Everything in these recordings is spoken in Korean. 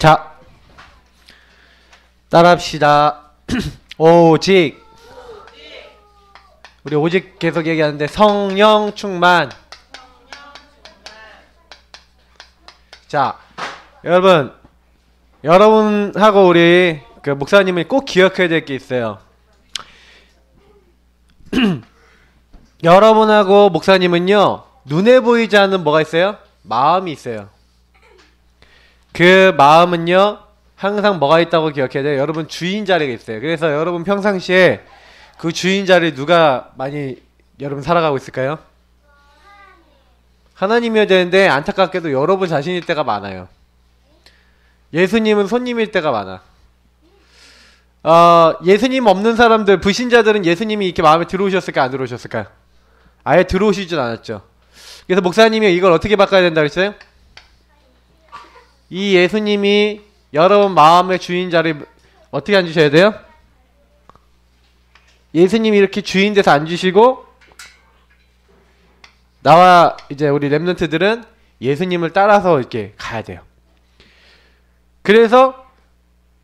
자, 따라합시다. 오직. 우리 오직 계속 얘기하는데 성령 충만. 자, 여러분하고 우리 그 목사님이 꼭 기억해야 될 게 있어요. 여러분하고 목사님은요, 눈에 보이지 않는 뭐가 있어요? 마음이 있어요. 그 마음은요, 항상 뭐가 있다고 기억해야 돼요? 여러분 주인 자리가 있어요. 그래서 여러분 평상시에 그 주인 자리 누가 많이 여러분 살아가고 있을까요? 하나님이어야 되는데 안타깝게도 여러분 자신일 때가 많아요. 예수님은 손님일 때가 많아. 예수님 없는 사람들, 불신자들은 예수님이 이렇게 마음에 들어오셨을까 안 들어오셨을까요? 아예 들어오시진 않았죠. 그래서 목사님이 이걸 어떻게 바꿔야 된다 그랬어요? 이 예수님이 여러분 마음의 주인 자리 어떻게 앉으셔야 돼요? 예수님이 이렇게 주인 돼서 앉으시고 나와 이제 우리 랩런트들은 예수님을 따라서 이렇게 가야 돼요. 그래서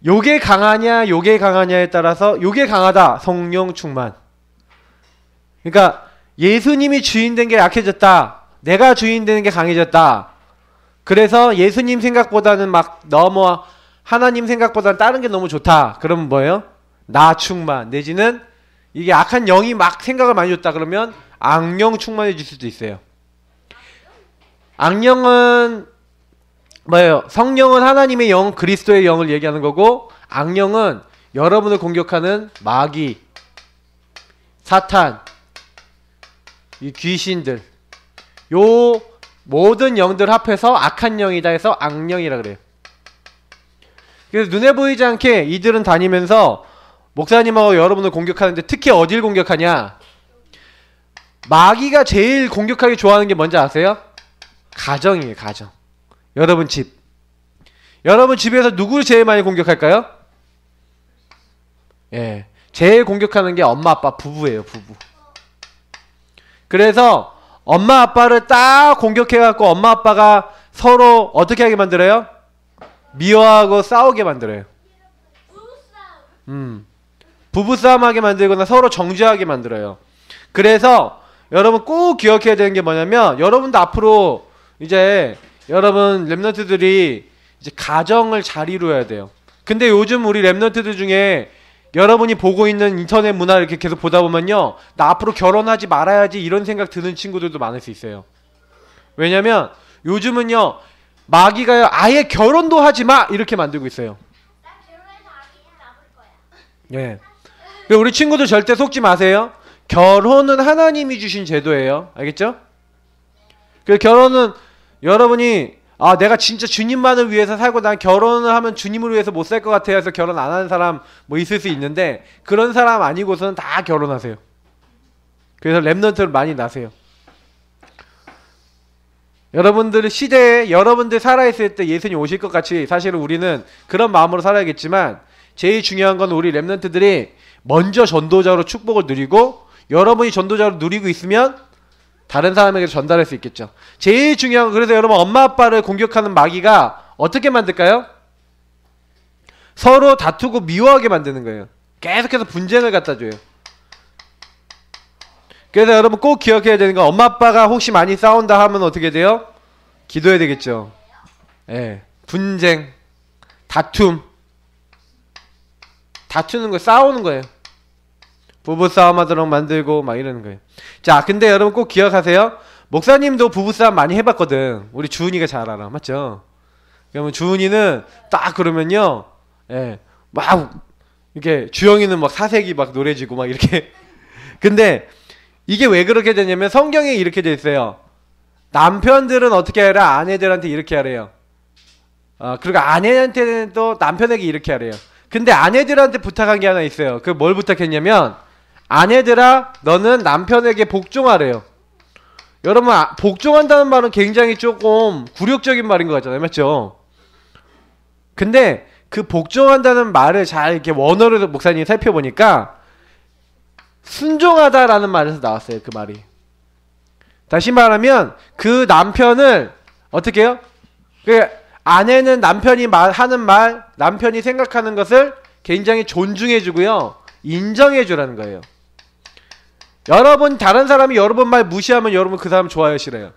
요게 강하냐 요게 강하냐에 따라서 요게 강하다. 성령 충만. 그러니까 예수님이 주인 된 게 약해졌다. 내가 주인 되는 게 강해졌다. 그래서 예수님 생각보다는 막 너무 하나님 생각보다는 다른 게 너무 좋다. 그러면 뭐예요? 나 충만. 내지는 이게 악한 영이 막 생각을 많이 줬다. 그러면 악령 충만해질 수도 있어요. 악령은 뭐예요? 성령은 하나님의 영, 그리스도의 영을 얘기하는 거고, 악령은 여러분을 공격하는 마귀, 사탄, 이 귀신들, 요 모든 영들 합해서 악한 영이다 해서 악령이라 그래요. 그래서 눈에 보이지 않게 이들은 다니면서 목사님하고 여러분을 공격하는데 특히 어딜 공격하냐? 마귀가 제일 공격하기 좋아하는 게 뭔지 아세요? 가정이에요. 가정. 여러분 집. 여러분 집에서 누구를 제일 많이 공격할까요? 예, 제일 공격하는 게 엄마 아빠 부부예요. 부부. 그래서 엄마 아빠를 딱 공격해갖고 엄마 아빠가 서로 어떻게 하게 만들어요? 미워하고 싸우게 만들어요. 부부싸움 하게 만들거나 서로 정죄하게 만들어요. 그래서 여러분 꼭 기억해야 되는 게 뭐냐면, 여러분도 앞으로 이제 여러분 랩런트들이 이제 가정을 잘 이루어야 돼요. 근데 요즘 우리 랩런트들 중에 여러분이 보고 있는 인터넷 문화 이렇게 계속 보다 보면요, 나 앞으로 결혼하지 말아야지 이런 생각 드는 친구들도 많을 수 있어요. 왜냐면 요즘은요, 마귀가요, 아예 결혼도 하지 마 이렇게 만들고 있어요. 나 결혼해서 아기 낳을 거야. 예. 우리 친구들 절대 속지 마세요. 결혼은 하나님이 주신 제도예요. 알겠죠? 그 결혼은 여러분이 내가 진짜 주님만을 위해서 살고 난 결혼을 하면 주님을 위해서 못 살 것 같아요 해서 결혼 안 하는 사람 뭐 있을 수 있는데, 그런 사람 아니고서는 다 결혼하세요. 그래서 랩런트를 많이 나세요. 여러분들 시대에 여러분들 살아있을 때 예수님 오실 것 같이 사실은 우리는 그런 마음으로 살아야겠지만, 제일 중요한 건 우리 랩런트들이 먼저 전도자로 축복을 누리고, 여러분이 전도자로 누리고 있으면 다른 사람에게 전달할 수 있겠죠. 제일 중요한 건, 그래서 여러분 엄마 아빠를 공격하는 마귀가 어떻게 만들까요? 서로 다투고 미워하게 만드는 거예요. 계속해서 분쟁을 갖다 줘요. 그래서 여러분 꼭 기억해야 되는 건, 엄마 아빠가 혹시 많이 싸운다 하면 어떻게 돼요? 기도해야 되겠죠. 예, 분쟁, 다투는 거, 싸우는 거예요. 부부싸움 하도록 만들고 막 이러는 거예요. 자, 근데 여러분 꼭 기억하세요. 목사님도 부부싸움 많이 해봤거든. 우리 주은이가 잘 알아. 맞죠? 그러면 주은이는 딱 그러면요, 예, 막 이렇게 주영이는 막 사색이 막 노래지고 막 이렇게. 근데 이게 왜 그렇게 되냐면, 성경에 이렇게 돼 있어요. 남편들은 어떻게 하라? 아내들한테 이렇게 하래요. 그리고 아내한테는 또 남편에게 이렇게 하래요. 근데 아내들한테 부탁한 게 하나 있어요. 그 뭘 부탁했냐면, 아내들아, 너는 남편에게 복종하래요. 여러분, 복종한다는 말은 굉장히 조금 굴욕적인 말인 것 같잖아요. 맞죠? 근데 그 복종한다는 말을 잘 이렇게 원어로 목사님이 살펴보니까 순종하다라는 말에서 나왔어요. 그 말이. 다시 말하면 그 남편을 어떻게 해요? 아내는 남편이 하는 말, 남편이 생각하는 것을 굉장히 존중해주고요. 인정해주라는 거예요. 여러분, 다른 사람이 여러분 말 무시하면 여러분 그 사람 좋아요, 싫어요?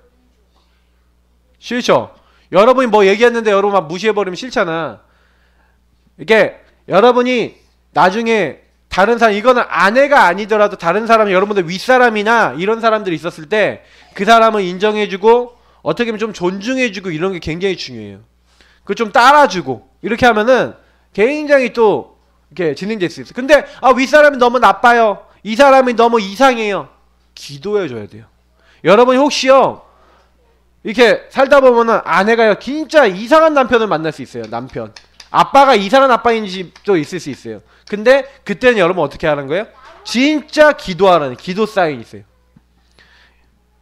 싫죠? 여러분이 뭐 얘기했는데 여러분 막 무시해버리면 싫잖아. 이게 여러분이 나중에 다른 사람, 이거는 아내가 아니더라도 다른 사람, 여러분들 윗사람이나 이런 사람들이 있었을 때 그 사람을 인정해주고 어떻게 보면 좀 존중해주고 이런 게 굉장히 중요해요. 그걸 좀 따라주고 이렇게 하면은 굉장히 또 이렇게 진행될 수 있어요. 근데 윗사람이 너무 나빠요. 이 사람이 너무 이상해요. 기도해줘야 돼요. 여러분이 혹시요 이렇게 살다 보면은 아내가요 진짜 이상한 남편을 만날 수 있어요. 남편 아빠가 이상한 아빠인 집도 있을 수 있어요. 근데 그때는 여러분 어떻게 하는 거예요? 진짜 기도하라는 기도 사인이 있어요.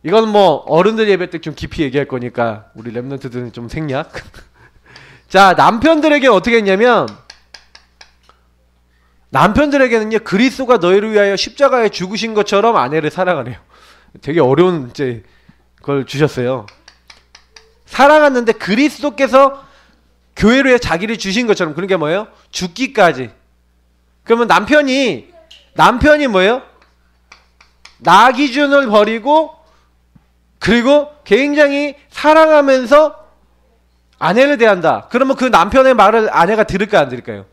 이건 뭐 어른들 예배 때 좀 깊이 얘기할 거니까 우리 랩런트들은 좀 생략. 자, 남편들에게 어떻게 했냐면 남편들에게는요 그리스도가 너희를 위하여 십자가에 죽으신 것처럼 아내를 사랑하래요. 되게 어려운 이제 걸 주셨어요. 사랑하는데 그리스도께서 교회를 위해 자기를 주신 것처럼, 그런 게 뭐예요? 죽기까지. 그러면 남편이 뭐예요? 나 기준을 버리고 그리고 굉장히 사랑하면서 아내를 대한다. 그러면 그 남편의 말을 아내가 들을까 안 들을까요?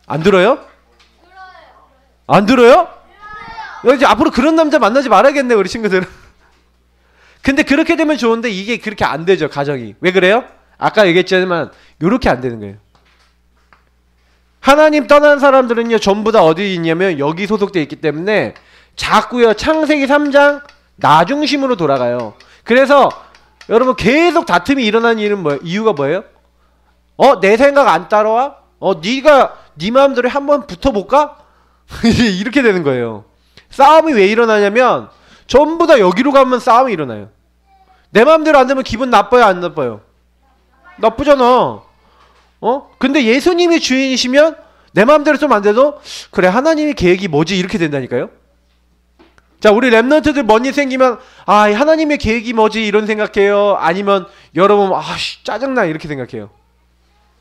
안 들어요? 안 들어요? 이제 앞으로 그런 남자 만나지 말아야겠네 우리 친구들은. 근데 그렇게 되면 좋은데 이게 그렇게 안 되죠. 가정이. 왜 그래요? 아까 얘기했지만 이렇게 안 되는 거예요. 하나님 떠난 사람들은요 전부 다 어디 있냐면 여기 소속되어 있기 때문에 자꾸요 창세기 3장 나 중심으로 돌아가요. 그래서 여러분 계속 다툼이 일어나는 이유가 뭐예요? 내 생각 안 따라와? 네가 네 마음대로 한번 붙어볼까? 이렇게 되는 거예요. 싸움이 왜 일어나냐면 전부 다 여기로 가면 싸움이 일어나요. 내 마음대로 안 되면 기분 나빠요, 안 나빠요? 나쁘잖아. 근데 예수님이 주인이시면 내 마음대로 좀 안 돼도 그래 하나님의 계획이 뭐지 이렇게 된다니까요. 자, 우리 랩런트들 뭔 일 생기면 하나님의 계획이 뭐지 이런 생각해요. 아니면 여러분 짜증나 이렇게 생각해요.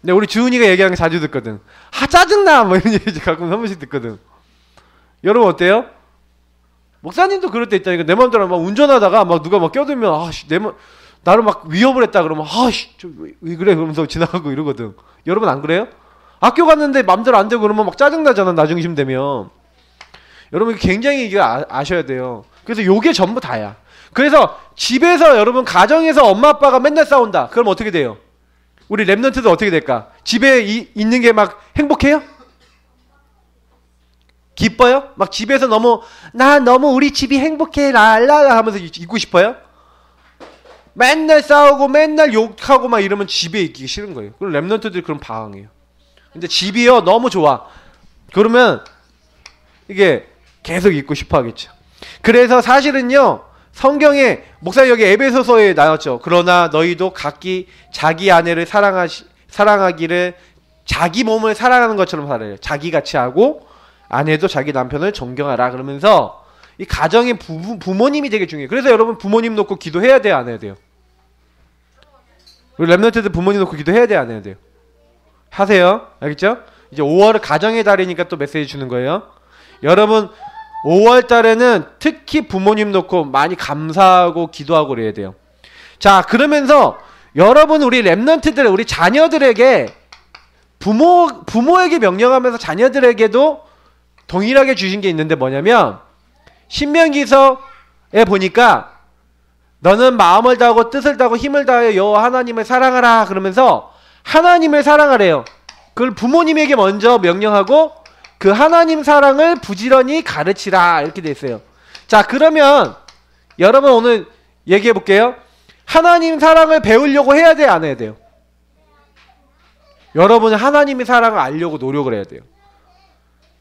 근데 우리 주은이가 얘기하는 거 자주 듣거든. 짜증나 뭐 이런 얘기 가끔 한 번씩 듣거든. 여러분 어때요? 목사님도 그럴 때 있다니까. 내 마음대로 막 운전하다가 막 누가 막 껴들면 나를 막 위협을 했다 그러면 왜 그래 그러면서 지나가고 이러거든. 여러분 안 그래요? 학교 갔는데 맘대로 안 되고 그러면 막 짜증나잖아. 나중심 되면. 여러분 굉장히 이거 아셔야 돼요. 그래서 요게 전부 다야. 그래서 집에서 여러분 가정에서 엄마 아빠가 맨날 싸운다. 그럼 어떻게 돼요? 우리 랩런트도 어떻게 될까? 집에 있는 게 막 행복해요? 기뻐요? 막 집에서 너무 우리 집이 행복해 랄랄라 하면서 있고 싶어요? 맨날 싸우고 맨날 욕하고 막 이러면 집에 있기 싫은 거예요. 그럼 랩런트들이 그럼 방황해요. 근데 집이요 너무 좋아. 그러면 이게 계속 있고 싶어 하겠죠. 그래서 사실은요 성경에 목사님 여기 에베소서에 나왔죠. 그러나 너희도 각기 자기 아내를 사랑하기를 자기 몸을 사랑하는 것처럼 살아요. 자기같이 하고 아내도 자기 남편을 존경하라. 그러면서 이 가정의 부모님이 되게 중요해요. 그래서 여러분 부모님 놓고 기도해야 돼요, 안 해야 돼요? 우리 랩런트들 부모님 놓고 기도해야 돼요, 안 해야 돼요? 하세요. 알겠죠? 이제 5월은 가정의 달이니까 또 메시지 주는 거예요. 여러분 5월 달에는 특히 부모님 놓고 많이 감사하고 기도하고 그래야 돼요. 자, 그러면서 여러분 우리 랩런트들 우리 자녀들에게 부모에게 명령하면서 자녀들에게도 동일하게 주신 게 있는데 뭐냐면 신명기서에 보니까 너는 마음을 다하고 뜻을 다하고 힘을 다하여 여호와 하나님을 사랑하라 그러면서 하나님을 사랑하래요. 그걸 부모님에게 먼저 명령하고 그 하나님 사랑을 부지런히 가르치라 이렇게 돼 있어요. 자, 그러면 여러분 오늘 얘기해 볼게요. 하나님 사랑을 배우려고 해야 돼요, 안 해야 돼요? 여러분은 하나님의 사랑을 알려고 노력을 해야 돼요.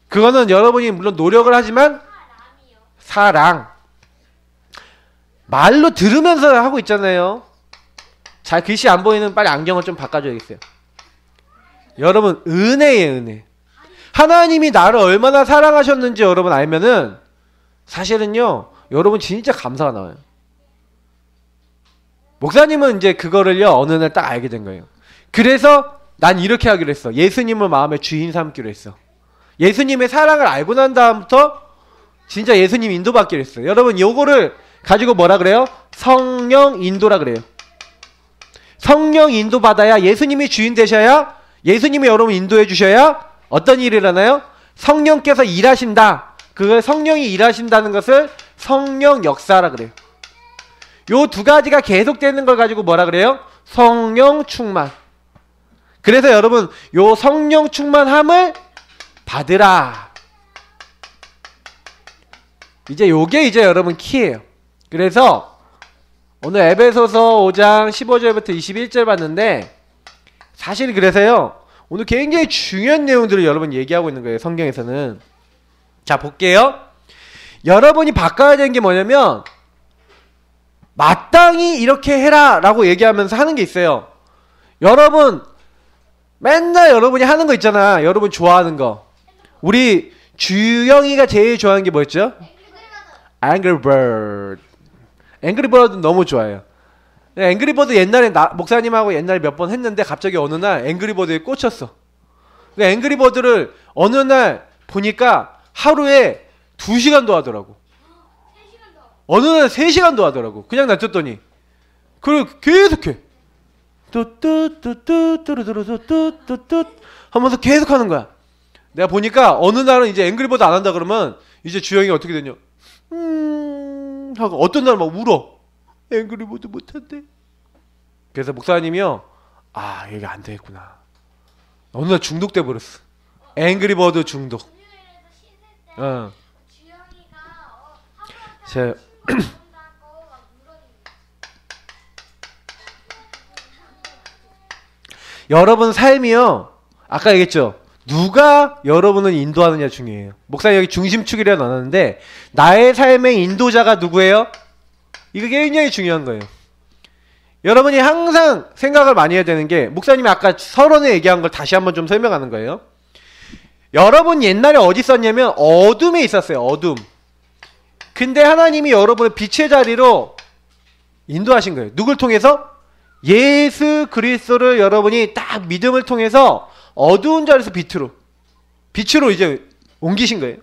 그거는 여러분이 물론 노력을 하지만 사랑 말로 들으면서 하고 있잖아요. 잘 글씨 안 보이는 빨리 안경을 좀 바꿔줘야겠어요. 여러분 은혜예요, 은혜. 하나님이 나를 얼마나 사랑하셨는지 여러분 알면은 사실은요 여러분 진짜 감사가 나와요. 목사님은 이제 그거를요 어느 날 딱 알게 된 거예요. 그래서 난 이렇게 하기로 했어. 예수님을 마음의 주인 삼기로 했어. 예수님의 사랑을 알고 난 다음부터 진짜 예수님 인도받기로 했어요. 여러분 요거를 가지고 뭐라 그래요? 성령 인도라 그래요. 성령 인도 받아야 예수님이 주인 되셔야 예수님이 여러분 인도해 주셔야 어떤 일이 일어나요? 성령께서 일하신다. 그걸 성령이 일하신다는 것을 성령 역사라 그래요. 요 두 가지가 계속되는 걸 가지고 뭐라 그래요? 성령 충만. 그래서 여러분 요 성령 충만함을 받으라. 이제 요게 이제 여러분 키예요. 그래서 오늘 에베소서 5장 15절부터 21절 봤는데 사실 그래서요 오늘 굉장히 중요한 내용들을 여러분 얘기하고 있는 거예요. 성경에서는. 자 볼게요. 여러분이 바꿔야 되는 게 뭐냐면 마땅히 이렇게 해라 라고 얘기하면서 하는 게 있어요. 여러분 맨날 여러분이 하는 거 있잖아. 여러분 좋아하는 거. 우리 주영이가 제일 좋아하는 게 뭐였죠? Angry Bird. Angry Bird 너무 좋아해요. Angry Bird 옛날에 목사님하고 옛날에 몇 번 했는데 갑자기 어느 날 Angry Bird에 꽂혔어. Angry Bird를 어느 날 보니까 하루에 2시간도 하더라고. 어느 날 3시간도 하더라고. 그냥 놔뒀더니 그걸 계속해. 뚜뚜뚜뚜뚜뚜뚜뚜뚜뚜 하면서 계속 하는 거야. 내가 보니까 어느 날은 이제 앵그리버드 안 한다 그러면 이제 주영이 어떻게 되냐 하고 어떤 날은 막 울어. 앵그리버드 못한대. 그래서 목사님이요 아 이게 안 되겠구나. 어느 날 중독돼 버렸어. 앵그리버드 중독. 제 여러분 삶이요 아까 얘기했죠. 누가 여러분을 인도하느냐 중요해요. 목사님 여기 중심축이라 나눴는데 나의 삶의 인도자가 누구예요? 이거 굉장히 중요한 거예요. 여러분이 항상 생각을 많이 해야 되는 게 목사님이 아까 서론에 얘기한 걸 다시 한번 좀 설명하는 거예요. 여러분 옛날에 어디 있었냐면 어둠에 있었어요. 어둠. 근데 하나님이 여러분을 빛의 자리로 인도하신 거예요. 누굴 통해서? 예수 그리스도를 여러분이 딱 믿음을 통해서 어두운 자리에서 빛으로 이제 옮기신 거예요.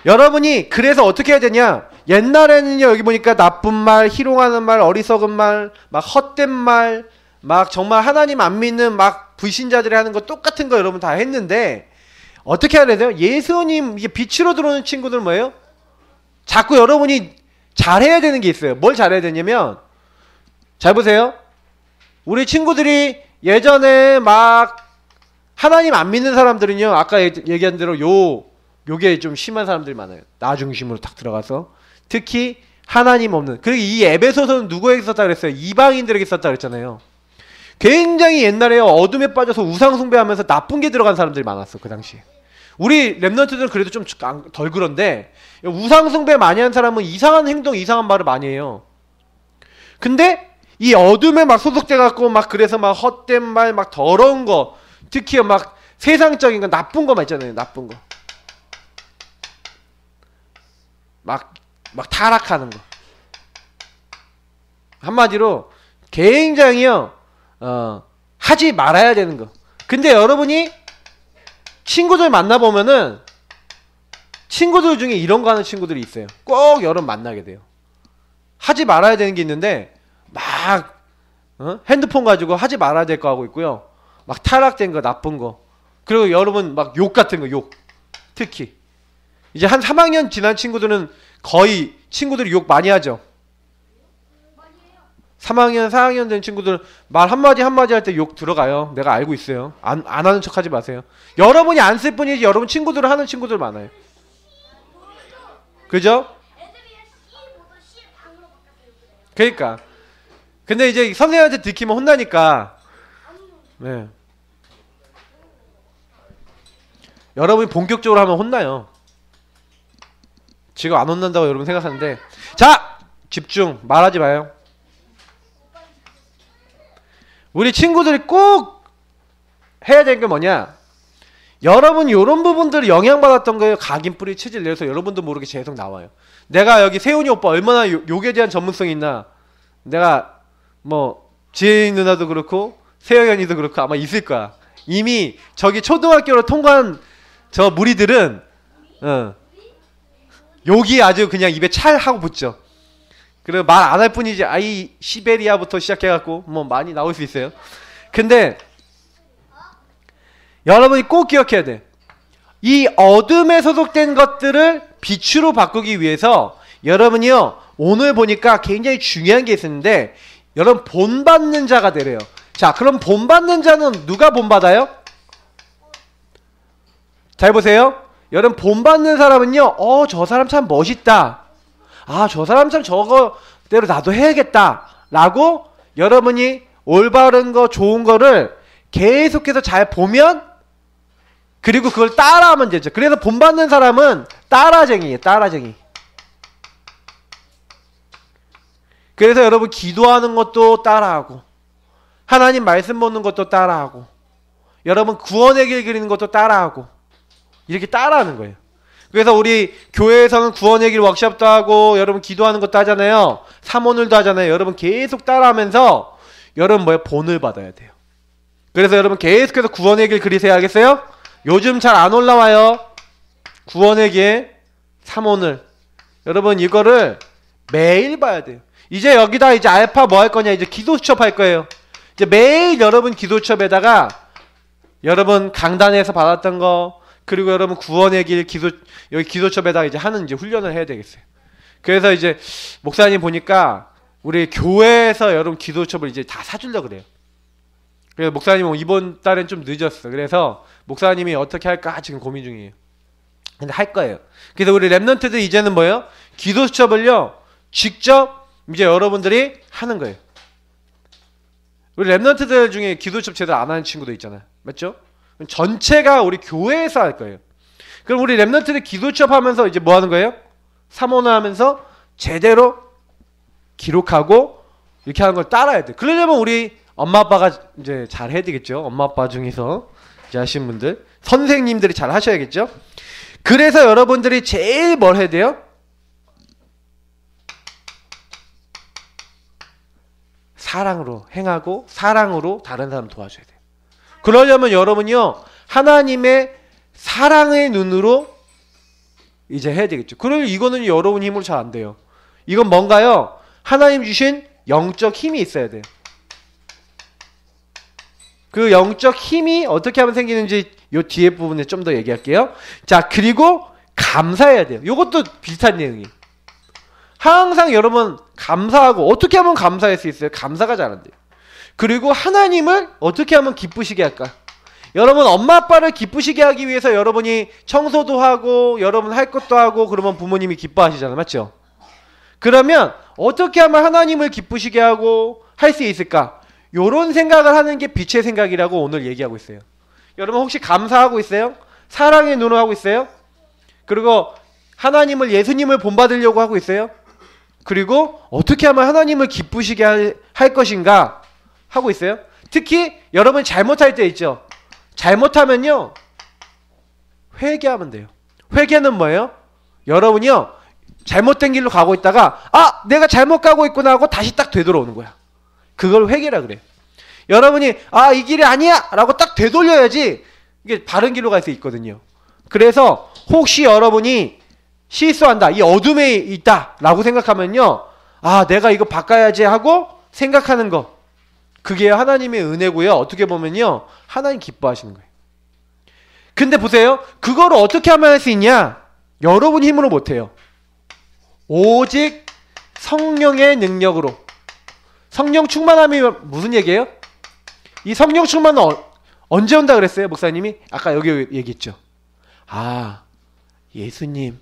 여러분이 그래서 어떻게 해야 되냐? 옛날에는요 여기 보니까 나쁜 말, 희롱하는 말, 어리석은 말, 막 헛된 말, 막 정말 하나님 안 믿는 막 불신자들이 하는 거 똑같은 거 여러분 다 했는데 어떻게 해야 돼요? 예수님 이게 빛으로 들어오는 친구들은 뭐예요? 자꾸 여러분이 잘해야 되는 게 있어요. 뭘 잘해야 되냐면 잘 보세요. 우리 친구들이 예전에 막 하나님 안 믿는 사람들은요 아까 얘기한 대로 요게 좀 심한 사람들이 많아요. 나 중심으로 딱 들어가서 특히 하나님 없는. 그리고 이 에베소서는 누구에게 썼다 그랬어요? 이방인들에게 썼다 그랬잖아요. 굉장히 옛날에 어둠에 빠져서 우상 숭배하면서 나쁜 게 들어간 사람들이 많았어. 그 당시에. 우리 랩런트들은 그래도 좀 덜 그런데 우상 숭배 많이 한 사람은 이상한 행동, 이상한 말을 많이 해요. 근데 이 어둠에 막 소속돼 갖고 막 그래서 막 헛된 말, 막 더러운 거, 특히 막 세상적인 거, 나쁜 거만 있잖아요. 나쁜 거. 막 타락하는 거. 한마디로 굉장히요 하지 말아야 되는 거. 근데 여러분이 친구들 만나보면은 친구들 중에 이런 거 하는 친구들이 있어요. 꼭 여러분 만나게 돼요. 하지 말아야 되는 게 있는데 막 핸드폰 가지고 하지 말아야 될 거 하고 있고요. 막 타락된 거, 나쁜 거. 그리고 여러분 막 욕 같은 거, 욕. 특히 이제 한 3학년 지난 친구들은 거의 친구들이 욕 많이 하죠. 3학년, 4학년 된 친구들 말 한마디 할 때 욕 들어가요. 내가 알고 있어요. 안 하는 척 하지 마세요. 여러분이 안 쓸 뿐이지 여러분 친구들을 하는 친구들 많아요. 그죠? 그러니까. 근데 이제 선생님한테 들키면 혼나니까. 네. 여러분이 본격적으로 하면 혼나요. 지금 안 혼난다고 여러분 생각하는데. 자! 집중. 말하지 마요. 우리 친구들이 꼭 해야 되는 게 뭐냐? 여러분 요런 부분들을 영향받았던 거예요. 각인뿌리 체질 내서 여러분도 모르게 계속 나와요. 내가 여기 세훈이 오빠 얼마나 욕에 대한 전문성이 있나. 내가 뭐 지혜 누나도 그렇고 세영연이도 그렇고 아마 있을 거야. 이미 저기 초등학교로 통과한 저 무리들은 욕이 아주 그냥 입에 찰 하고 붙죠. 그리고 말 안 할 뿐이지. 아이 시베리아부터 시작해갖고 뭐 많이 나올 수 있어요. 근데 여러분이 꼭 기억해야 돼. 이 어둠에 소속된 것들을 빛으로 바꾸기 위해서 여러분이요 오늘 보니까 굉장히 중요한 게 있었는데 여러분 본받는 자가 되래요. 자, 그럼 본받는 자는 누가 본받아요? 잘 보세요. 여러분 본받는 사람은요 저 사람 참 멋있다. 아, 저 사람 참 저거대로 나도 해야겠다 라고 여러분이 올바른 거 좋은 거를 계속해서 잘 보면 그리고 그걸 따라하면 되죠. 그래서 본받는 사람은 따라쟁이에요. 따라쟁이. 그래서 여러분 기도하는 것도 따라하고 하나님 말씀 보는 것도 따라하고 여러분 구원의 길 그리는 것도 따라하고 이렇게 따라하는 거예요. 그래서 우리 교회에서는 구원의 길 워크숍도 하고 여러분 기도하는 것도 하잖아요. 사모늘도 하잖아요. 여러분 계속 따라하면서 여러분 뭐예요? 본을 받아야 돼요. 그래서 여러분 계속해서 구원의 길 그리세요. 알겠어요? 요즘 잘 안 올라와요. 구원의 길, 사모늘. 여러분 이거를 매일 봐야 돼요. 이제 여기다 이제 알파 뭐 할 거냐? 이제 기도 수첩 할 거예요. 이제 매일 여러분 기도 수첩에다가 여러분 강단에서 받았던 거 그리고 여러분 구원의 길 여기 기도첩에다가 이제 하는 이제 훈련을 해야 되겠어요. 그래서 이제 목사님 보니까 우리 교회에서 여러분 기도첩을 이제 다 사주려고 그래요. 그래서 목사님은 이번 달엔 좀 늦었어. 그래서 목사님이 어떻게 할까 지금 고민 중이에요. 근데 할 거예요. 그래서 우리 랩런트들 이제는 뭐예요? 기도수첩을요 직접 이제 여러분들이 하는 거예요. 우리 랩런트들 중에 기도수첩 제대로 안 하는 친구도 있잖아요. 맞죠? 전체가 우리 교회에서 할 거예요. 그럼 우리 랩런트들 기도수첩 하면서 이제 뭐 하는 거예요? 사모나 하면서 제대로 기록하고 이렇게 하는 걸 따라야 돼. 그러려면 우리 엄마 아빠가 이제 잘 해야 되겠죠. 엄마 아빠 중에서 이제 하신 분들 선생님들이 잘 하셔야겠죠. 그래서 여러분들이 제일 뭘 해야 돼요? 사랑으로 행하고 사랑으로 다른 사람 도와줘야 돼요. 그러려면 여러분이요 하나님의 사랑의 눈으로 이제 해야 되겠죠. 그러면 이거는 여러분 힘으로 잘 안 돼요. 이건 뭔가요? 하나님 주신 영적 힘이 있어야 돼요. 그 영적 힘이 어떻게 하면 생기는지 요 뒤에 부분에 좀 더 얘기할게요. 자, 그리고 감사해야 돼요. 요것도 비슷한 내용이에요. 항상 여러분 감사하고 어떻게 하면 감사할 수 있어요? 감사가 잘 안 돼요. 그리고 하나님을 어떻게 하면 기쁘시게 할까? 여러분 엄마 아빠를 기쁘시게 하기 위해서 여러분이 청소도 하고 여러분 할 것도 하고 그러면 부모님이 기뻐하시잖아요. 맞죠? 그러면 어떻게 하면 하나님을 기쁘시게 하고 할 수 있을까? 요런 생각을 하는 게 빛의 생각이라고 오늘 얘기하고 있어요. 여러분 혹시 감사하고 있어요? 사랑의 눈으로 하고 있어요? 그리고 하나님을 예수님을 본받으려고 하고 있어요? 그리고 어떻게 하면 하나님을 기쁘시게 할 것인가 하고 있어요? 특히 여러분 잘못할 때 있죠. 잘못하면요 회개하면 돼요. 회개는 뭐예요? 여러분이요 잘못된 길로 가고 있다가 내가 잘못 가고 있구나 하고 다시 딱 되돌아오는 거야. 그걸 회개라 그래. 여러분이 이 길이 아니야 라고 딱 되돌려야지 이게 바른 길로 갈 수 있거든요. 그래서 혹시 여러분이 실수한다, 이 어둠에 있다 라고 생각하면요 내가 이거 바꿔야지 하고 생각하는 거, 그게 하나님의 은혜고요. 어떻게 보면요 하나님 기뻐하시는 거예요. 근데 보세요, 그거를 어떻게 하면 할 수 있냐? 여러분 힘으로 못해요. 오직 성령의 능력으로. 성령 충만함이 무슨 얘기예요? 이 성령 충만은 언제 온다 그랬어요? 목사님이 아까 여기 얘기했죠. 예수님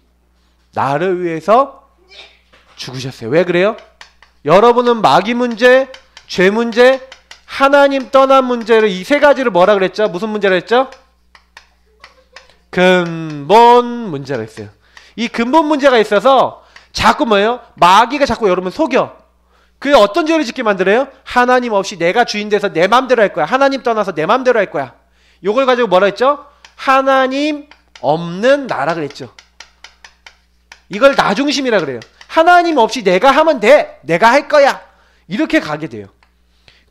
나를 위해서 죽으셨어요. 왜 그래요? 여러분은 마귀 문제, 죄 문제, 하나님 떠난 문제를 이 세 가지를 뭐라 그랬죠? 무슨 문제라 했죠? 근본 문제라 했어요. 이 근본 문제가 있어서 자꾸 뭐예요? 마귀가 자꾸 여러분 속여. 그게 어떤 죄를 짓게 만들어요? 하나님 없이 내가 주인 돼서 내 맘대로 할 거야. 하나님 떠나서 내 맘대로 할 거야. 요걸 가지고 뭐라 했죠? 하나님 없는 나라 그랬죠. 이걸 나 중심이라 그래요. 하나님 없이 내가 하면 돼. 내가 할 거야. 이렇게 가게 돼요.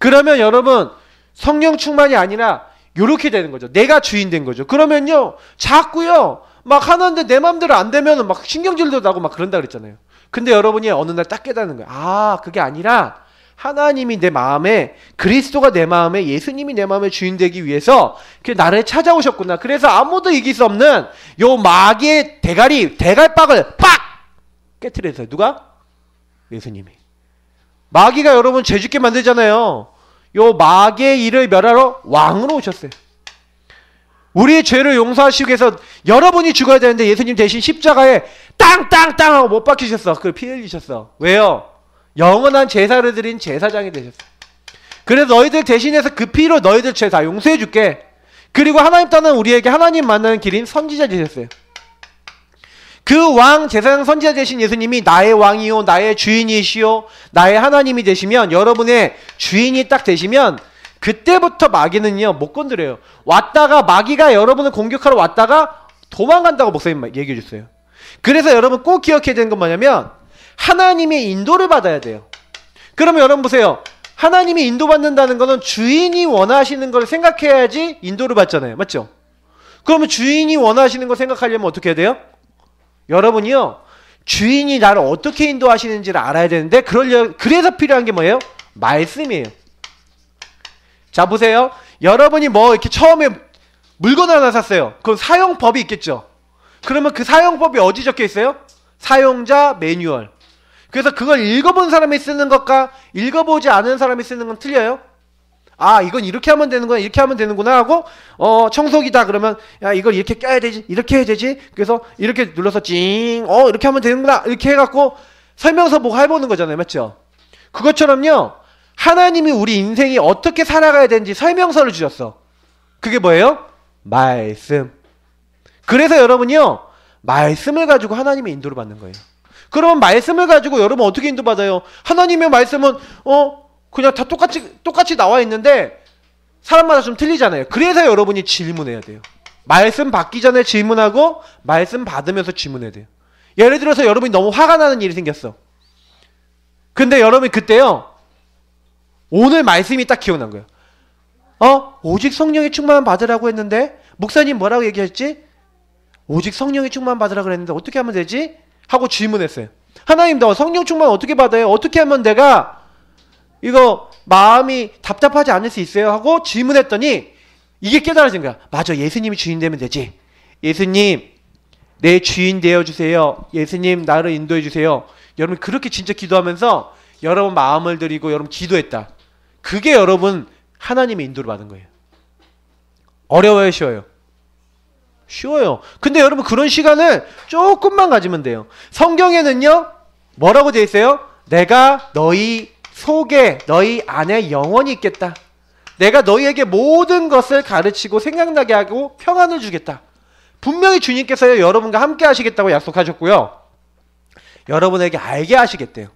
그러면 여러분 성령 충만이 아니라 요렇게 되는 거죠. 내가 주인 된 거죠. 그러면요 자꾸요 막 하는데 내 맘대로 안 되면 막 신경질도 나고 막 그런다 그랬잖아요. 근데 여러분이 어느 날 딱 깨닫는 거예요. 아 그게 아니라 하나님이 내 마음에, 그리스도가 내 마음에, 예수님이 내 마음에 주인 되기 위해서 나를 찾아오셨구나. 그래서 아무도 이길 수 없는 요 마귀의 대갈박을 빡 깨트렸어요. 누가? 예수님이. 마귀가 여러분 죄짓게 만들잖아요. 요 마귀의 일을 멸하러 왕으로 오셨어요. 우리의 죄를 용서하시기 위해서 여러분이 죽어야 되는데 예수님 대신 십자가에 땅땅땅 하고 못 박히셨어. 그걸 피 흘리셨어. 왜요? 영원한 제사를 드린 제사장이 되셨어. 그래서 너희들 대신해서 그 피로 너희들 죄 다 용서해 줄게. 그리고 하나님 따는 우리에게 하나님 만나는 길인 선지자 되셨어요. 그 왕 제사장 선지자 되신 예수님이 나의 왕이요 나의 주인이시요 나의 하나님이 되시면, 여러분의 주인이 딱 되시면 그때부터 마귀는요 못 건드려요. 왔다가 마귀가 여러분을 공격하러 왔다가 도망간다고 목사님 얘기해 줬어요. 그래서 여러분 꼭 기억해야 되는 건 뭐냐면 하나님의 인도를 받아야 돼요. 그러면 여러분 보세요. 하나님이 인도받는다는 거는 주인이 원하시는 걸 생각해야지 인도를 받잖아요. 맞죠? 그러면 주인이 원하시는 걸 생각하려면 어떻게 해야 돼요? 여러분이요 주인이 나를 어떻게 인도하시는지를 알아야 되는데 그래서 필요한 게 뭐예요? 말씀이에요. 자 보세요. 여러분이 뭐 이렇게 처음에 물건 하나 샀어요. 그럼 사용법이 있겠죠. 그러면 그 사용법이 어디 적혀 있어요? 사용자 매뉴얼. 그래서 그걸 읽어본 사람이 쓰는 것과 읽어보지 않은 사람이 쓰는 건 틀려요. 아 이건 이렇게 하면 되는구나 이렇게 하면 되는구나 하고 청소기다 그러면 야 이걸 이렇게 껴야 되지 이렇게 해야 되지. 그래서 이렇게 눌러서 찡 이렇게 하면 되는구나 이렇게 해갖고 설명서 보고 해보는 거잖아요. 맞죠? 그것처럼요 하나님이 우리 인생이 어떻게 살아가야 되는지 설명서를 주셨어. 그게 뭐예요? 말씀. 그래서 여러분이요 말씀을 가지고 하나님의 인도를 받는 거예요. 그러면 말씀을 가지고 여러분 어떻게 인도받아요? 하나님의 말씀은 그냥 다 똑같이 나와 있는데 사람마다 좀 틀리잖아요. 그래서 여러분이 질문해야 돼요. 말씀 받기 전에 질문하고 말씀 받으면서 질문해야 돼요. 예를 들어서 여러분이 너무 화가 나는 일이 생겼어. 근데 여러분이 그때요 오늘 말씀이 딱 기억난 거예요. 오직 성령의 충만을 받으라고 했는데 목사님 뭐라고 얘기했지? 오직 성령의 충만 받으라고 그랬는데 어떻게 하면 되지? 하고 질문했어요. 하나님 너 성령 충만 어떻게 받아요? 어떻게 하면 내가 이거 마음이 답답하지 않을 수 있어요? 하고 질문했더니 이게 깨달아진 거야. 맞아 예수님이 주인 되면 되지. 예수님 내 주인 되어주세요. 예수님 나를 인도해 주세요. 여러분 그렇게 진짜 기도하면서 여러분 마음을 드리고 여러분 기도했다. 그게 여러분 하나님의 인도를 받은 거예요. 어려워요 쉬워요? 쉬워요. 근데 여러분 그런 시간을 조금만 가지면 돼요. 성경에는요 뭐라고 되어 있어요? 내가 너희 속에 너희 안에 영원히 있겠다. 내가 너희에게 모든 것을 가르치고 생각나게 하고 평안을 주겠다. 분명히 주님께서요 여러분과 함께 하시겠다고 약속하셨고요 여러분에게 알게 하시겠대요.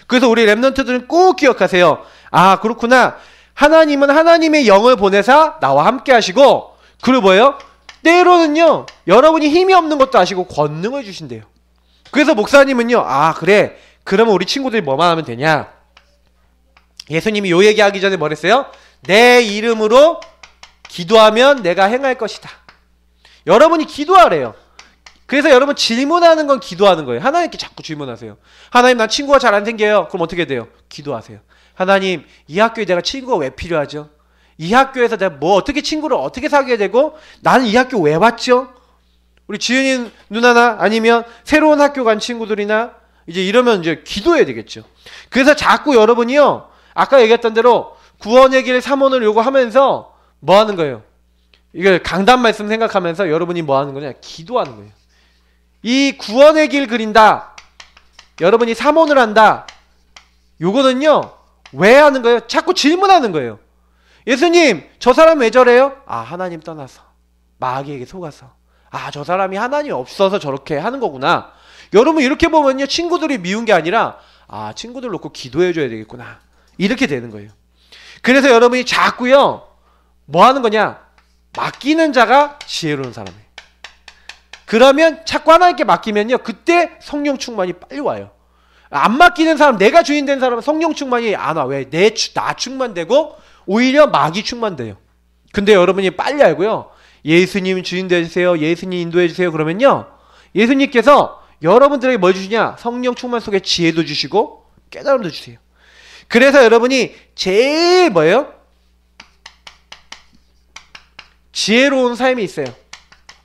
그래서 우리 랩런트들은 꼭 기억하세요. 아 그렇구나. 하나님은 하나님의 영을 보내사 나와 함께 하시고 그리고 뭐예요? 때로는요 여러분이 힘이 없는 것도 아시고 권능을 주신대요. 그래서 목사님은요 아 그래 그러면 우리 친구들이 뭐만 하면 되냐. 예수님이 요 얘기하기 전에 뭐랬어요? 내 이름으로 기도하면 내가 행할 것이다. 여러분이 기도하래요. 그래서 여러분 질문하는 건 기도하는 거예요. 하나님께 자꾸 질문하세요. 하나님 난 친구가 잘 안 생겨요. 그럼 어떻게 돼요? 기도하세요. 하나님 이 학교에 내가 친구가 왜 필요하죠? 이 학교에서 내가 뭐 어떻게 친구를 어떻게 사귀게 되고 나는 이 학교 왜 왔죠? 우리 지은이 누나나 아니면 새로운 학교 간 친구들이나 이제 이러면 이제 기도해야 되겠죠. 그래서 자꾸 여러분이요 아까 얘기했던 대로 구원의 길 3원을 요구하면서 뭐 하는 거예요? 이걸 강단 말씀 생각하면서 여러분이 뭐 하는 거냐? 기도하는 거예요. 이 구원의 길 그린다. 여러분이 3원을 한다. 요거는요 왜 하는 거예요? 자꾸 질문하는 거예요. 예수님 저 사람 왜 저래요? 아 하나님 떠나서 마귀에게 속아서 아 저 사람이 하나님 없어서 저렇게 하는 거구나. 여러분 이렇게 보면요 친구들이 미운 게 아니라 아 친구들 놓고 기도해 줘야 되겠구나 이렇게 되는 거예요. 그래서 여러분이 자꾸요 뭐 하는 거냐? 맡기는 자가 지혜로운 사람이에요. 그러면 자꾸 하나님께 맡기면요 그때 성령 충만이 빨리 와요. 안 맡기는 사람 내가 주인 된 사람은 성령 충만이 안 와. 왜? 나 충만되고 오히려 마귀 충만돼요. 근데 여러분이 빨리 알고요. 예수님 주인 되주세요. 예수님 인도해 주세요. 그러면요. 예수님께서 여러분들에게 뭘 주시냐? 성령 충만 속에 지혜도 주시고 깨달음도 주세요. 그래서 여러분이 제일 뭐예요? 지혜로운 삶이 있어요.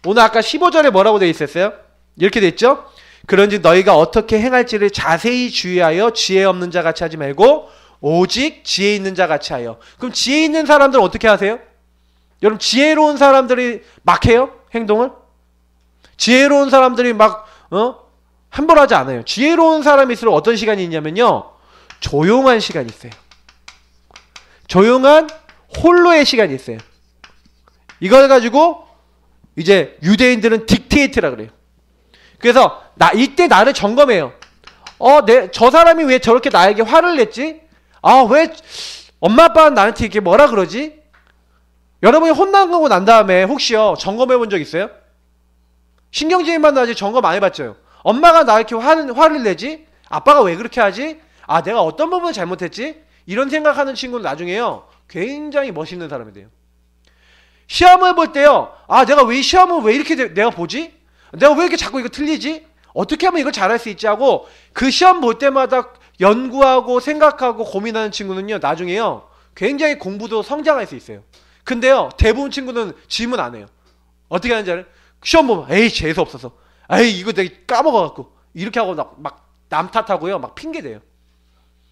오늘 아까 15절에 뭐라고 되어 있었어요? 이렇게 돼 있죠? 그런즉 너희가 어떻게 행할지를 자세히 주의하여 지혜 없는 자 같이 하지 말고 오직 지혜 있는 자 같이 하여. 그럼 지혜 있는 사람들은 어떻게 하세요? 여러분 지혜로운 사람들이 막 해요? 행동을? 지혜로운 사람들이 막 함부로 하지 않아요. 지혜로운 사람일수록 어떤 시간이 있냐면요. 조용한 시간이 있어요. 조용한 홀로의 시간이 있어요. 이걸 가지고 이제 유대인들은 딕테이트라 그래요. 그래서 이때 나를 점검해요. 저 사람이 왜 저렇게 나에게 화를 냈지? 왜 엄마 아빠는 나한테 이렇게 뭐라 그러지? 여러분이 혼나고 난 다음에 혹시요 점검해 본 적 있어요? 신경질만 나지 점검 안 해봤죠? 엄마가 나 이렇게 화를 내지? 아빠가 왜 그렇게 하지? 내가 어떤 부분을 잘못했지? 이런 생각하는 친구는 나중에요 굉장히 멋있는 사람이 돼요. 시험을 볼 때요 내가 왜 시험을 왜 이렇게 내가 보지? 내가 왜 이렇게 자꾸 이거 틀리지? 어떻게 하면 이걸 잘할 수 있지? 하고 그 시험 볼 때마다 연구하고 생각하고 고민하는 친구는요 나중에요 굉장히 공부도 성장할 수 있어요. 근데요 대부분 친구는 질문 안 해요. 어떻게 하는지 알아요? 시험 보면 에이 재수 없어서 에이 이거 내가 까먹어갖고 이렇게 하고 막 남 탓하고요 막 핑계대요.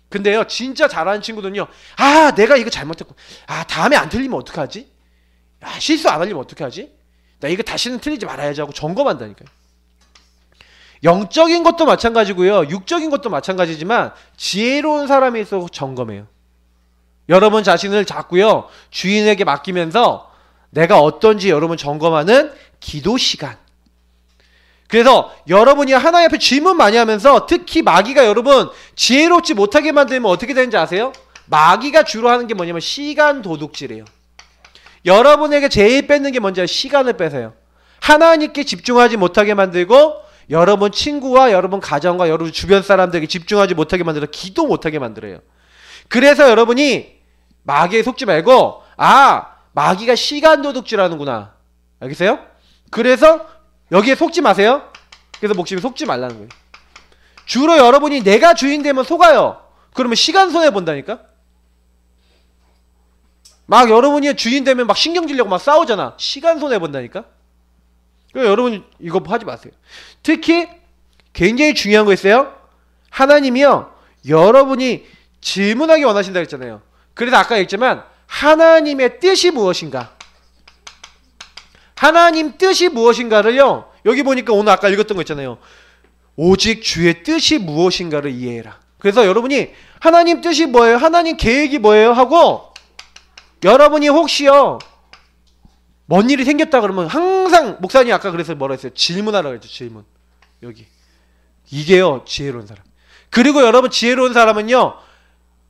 근데요 진짜 잘하는 친구들은요 내가 이거 잘못했고 다음에 안 틀리면 어떡하지? 실수 안 하려면 어떻게 하지? 나 이거 다시는 틀리지 말아야지 하고 점검한다니까요. 영적인 것도 마찬가지고요. 육적인 것도 마찬가지지만 지혜로운 사람일수록 점검해요. 여러분 자신을 자꾸요. 주인에게 맡기면서 내가 어떤지 여러분 점검하는 기도 시간. 그래서 여러분이 하나님 앞에 질문 많이 하면서 특히 마귀가 여러분 지혜롭지 못하게 만들면 어떻게 되는지 아세요? 마귀가 주로 하는 게 뭐냐면 시간 도둑질이에요. 여러분에게 제일 뺏는 게 뭔지 알아요? 시간을 뺏어요. 하나님께 집중하지 못하게 만들고 여러분 친구와 여러분 가정과 여러분 주변 사람들에게 집중하지 못하게 만들어 기도 못하게 만들어요. 그래서 여러분이 마귀에 속지 말고 마귀가 시간 도둑질하는구나. 알겠어요? 그래서 여기에 속지 마세요. 그래서 목숨에 속지 말라는 거예요. 주로 여러분이 내가 주인 되면 속아요. 그러면 시간 손해 본다니까? 막 여러분이 주인 되면 막 신경질려고 막 싸우잖아. 시간 손해 본다니까? 그러니까 여러분 이거 하지 마세요. 특히 굉장히 중요한 거 있어요. 하나님이요. 여러분이 질문하기 원하신다 했잖아요. 그래서 아까 얘기했지만 하나님의 뜻이 무엇인가? 하나님 뜻이 무엇인가를요. 여기 보니까 오늘 아까 읽었던 거 있잖아요. 오직 주의 뜻이 무엇인가를 이해해라. 그래서 여러분이 하나님 뜻이 뭐예요? 하나님 계획이 뭐예요? 하고 여러분이 혹시요 뭔 일이 생겼다 그러면 항상 목사님 아까 그래서 뭐라 했어요? 질문하라고 했죠. 질문. 여기 이게요 지혜로운 사람. 그리고 여러분 지혜로운 사람은요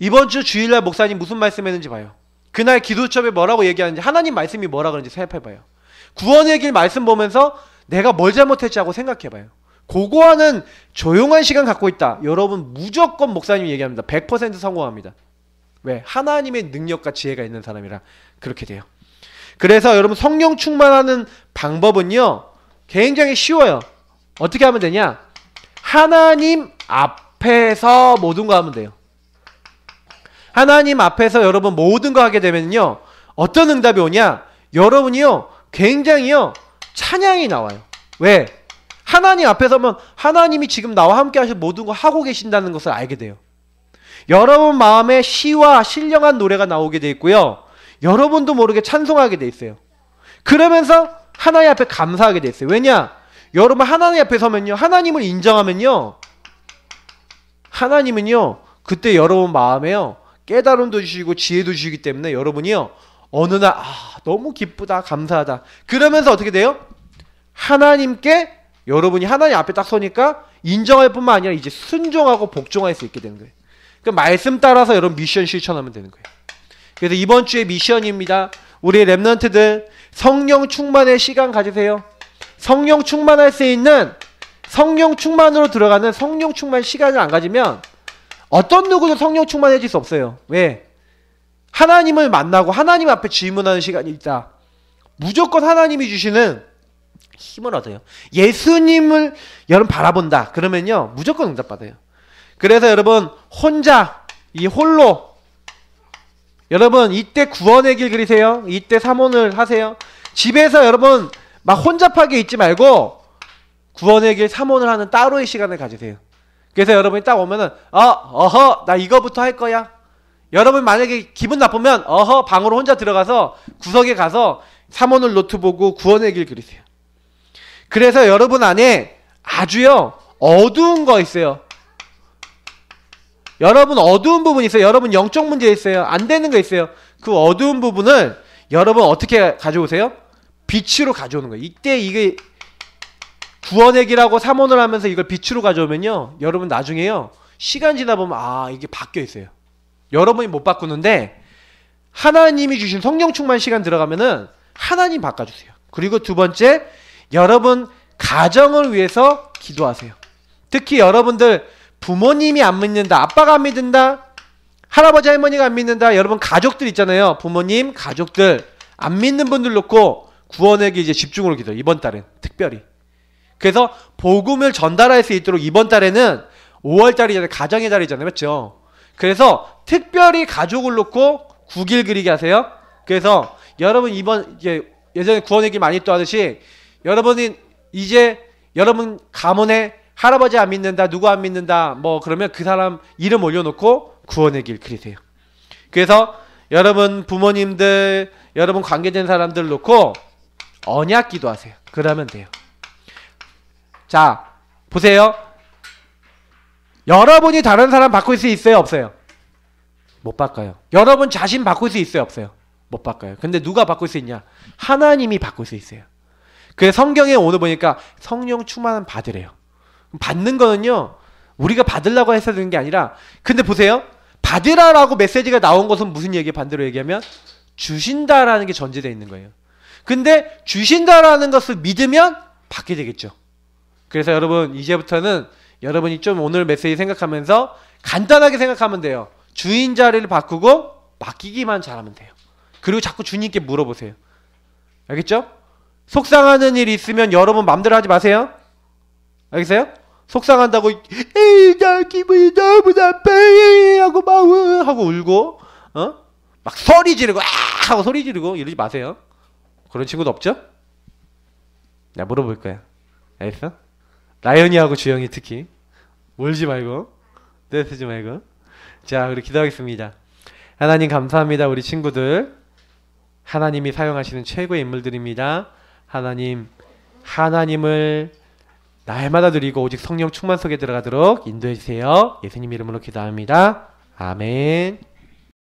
이번 주 주일날 목사님 무슨 말씀했는지 봐요. 그날 기도첩에 뭐라고 얘기하는지 하나님 말씀이 뭐라 그러는지 생각해봐요. 구원의 길 말씀 보면서 내가 뭘 잘못했지 하고 생각해봐요. 그거 하는 조용한 시간 갖고 있다. 여러분 무조건 목사님이 얘기합니다. 100% 성공합니다. 왜? 하나님의 능력과 지혜가 있는 사람이라 그렇게 돼요. 그래서 여러분 성령 충만하는 방법은요 굉장히 쉬워요. 어떻게 하면 되냐? 하나님 앞에서 모든 거 하면 돼요. 하나님 앞에서 여러분 모든 거 하게 되면요 어떤 응답이 오냐? 여러분이요 굉장히요 찬양이 나와요. 왜? 하나님 앞에 서면 하나님이 지금 나와 함께 하셔서 모든 거 하고 계신다는 것을 알게 돼요. 여러분 마음에 시와 신령한 노래가 나오게 돼 있고요. 여러분도 모르게 찬송하게 돼 있어요. 그러면서 하나님 앞에 감사하게 돼 있어요. 왜냐? 여러분 하나님 앞에 서면요. 하나님을 인정하면요. 하나님은요. 그때 여러분 마음에요. 깨달음도 주시고 지혜도 주시기 때문에 여러분이요. 어느 날 너무 기쁘다 감사하다. 그러면서 어떻게 돼요? 하나님께 여러분이 하나님 앞에 딱 서니까 인정할 뿐만 아니라 이제 순종하고 복종할 수 있게 되는 거예요. 그 말씀 따라서 여러분 미션 실천하면 되는 거예요. 그래서 이번 주에 미션입니다. 우리 랩런트들 성령 충만의 시간 가지세요. 성령 충만할 수 있는 성령 충만으로 들어가는 성령 충만 시간을 안 가지면 어떤 누구도 성령 충만해질 수 없어요. 왜? 하나님을 만나고 하나님 앞에 질문하는 시간이 있다. 무조건 하나님이 주시는 힘을 얻어요. 예수님을 여러분 바라본다. 그러면요 무조건 응답받아요. 그래서 여러분 혼자 이 홀로 여러분 이때 구원의 길 그리세요. 이때 사모를 하세요. 집에서 여러분 막 혼잡하게 있지 말고 구원의 길 사모를 하는 따로의 시간을 가지세요. 그래서 여러분이 딱 오면은 나 이거부터 할 거야. 여러분 만약에 기분 나쁘면 방으로 혼자 들어가서 구석에 가서 사모를 노트 보고 구원의 길 그리세요. 그래서 여러분 안에 아주요 어두운 거 있어요. 여러분 어두운 부분이 있어요. 여러분 영적 문제 있어요. 안 되는 거 있어요. 그 어두운 부분을 여러분 어떻게 가져오세요? 빛으로 가져오는 거예요. 이때 이게 구원의 길하고 사모를 하면서 이걸 빛으로 가져오면요 여러분 나중에요 시간 지나 보면 이게 바뀌어 있어요. 여러분이 못 바꾸는데 하나님이 주신 성령 충만 시간 들어가면은 하나님 바꿔주세요. 그리고 두 번째, 여러분 가정을 위해서 기도하세요. 특히 여러분들 부모님이 안 믿는다, 아빠가 안 믿는다, 할아버지 할머니가 안 믿는다, 여러분 가족들 있잖아요. 부모님, 가족들 안 믿는 분들 놓고 구원에게 이제 집중으로 기도해요. 이번 달엔 특별히. 그래서 복음을 전달할 수 있도록 이번 달에는 5월달이잖아요. 가정의 달이잖아요. 맞죠? 그래서 특별히 가족을 놓고 국일 그리게 하세요. 그래서 여러분 이번 이제 예전에 구원의 길 많이 또 하듯이 여러분이 이제 여러분 가문에 할아버지 안 믿는다, 누구 안 믿는다, 뭐 그러면 그 사람 이름 올려놓고 구원의 길 그리세요. 그래서 여러분 부모님들, 여러분 관계된 사람들 놓고 언약 기도하세요. 그러면 돼요. 자, 보세요. 여러분이 다른 사람 바꿀 수 있어요, 없어요? 못 바꿔요. 여러분 자신 바꿀 수 있어요, 없어요? 못 바꿔요. 근데 누가 바꿀 수 있냐? 하나님이 바꿀 수 있어요. 그래서 성경에 오늘 보니까 성령 충만은 받으래요. 받는 거는요, 우리가 받으려고 해서 되는 게 아니라, 근데 보세요. 받으라라고 메시지가 나온 것은 무슨 얘기예요? 반대로 얘기하면 주신다라는 게 전제되어 있는 거예요. 근데 주신다라는 것을 믿으면 받게 되겠죠. 그래서 여러분 이제부터는 여러분이 좀 오늘 메시지 생각하면서 간단하게 생각하면 돼요. 주인 자리를 바꾸고 맡기기만 잘하면 돼요. 그리고 자꾸 주님께 물어보세요. 알겠죠? 속상하는 일이 있으면 여러분 맘대로 하지 마세요. 알겠어요? 속상한다고 에이 나 기분이 너무 나빠 하고 막 하고 울고 막 소리 지르고 하고 소리 지르고 이러지 마세요. 그런 친구도 없죠? 내가 물어볼 거야. 알겠어? 라연이하고 주영이 특히 울지 말고 떼쓰지 말고. 자, 우리 기도하겠습니다. 하나님 감사합니다. 우리 친구들 하나님이 사용하시는 최고의 인물들입니다. 하나님을 날마다 누리고 오직 성령 충만 속에 들어가도록 인도해 주세요. 예수님 이름으로 기도합니다. 아멘.